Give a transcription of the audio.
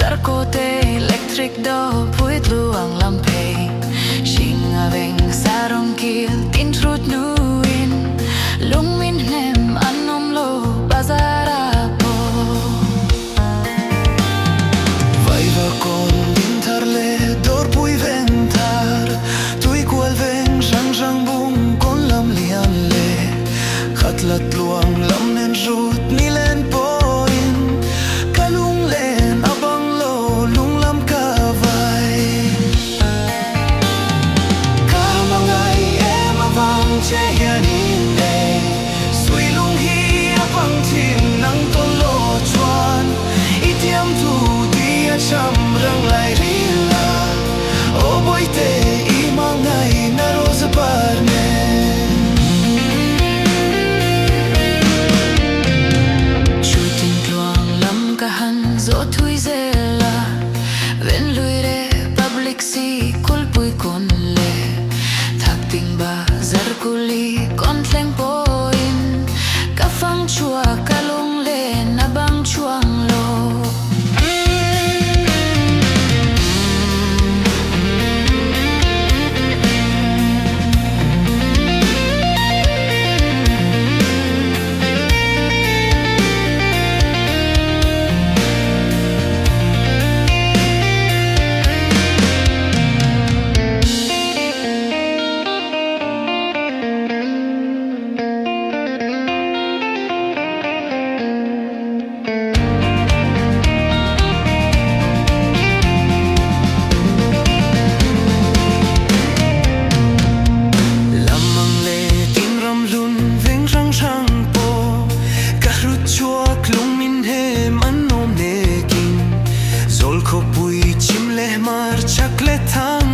Zarkote electric do puit luang lampe Shinga veng sarong kil tin trut nuin Lung min nem anom lo bazara po Vai va con vintar le dor pui ventar Tui kual veng rang rang bung con lam lian le Khatlat luang lam nen rut ni len poin Kalung len abang lo lung lam ka vai Kamangai em avang che hianin ne Sui lung hi abang tin nang ton lo chuan Itiam tu dia cham rang lai rila O boy te imangai na rosa parne Chutin luang lam kahan zo thui zela Ven lui re public si kul pui kon le Thak ting ba zar kuli kon tleng poin Kafang chua kalong le nabang chuang lo Lung min hem an nom ne kin Zol ko pui chim le mar chak le thang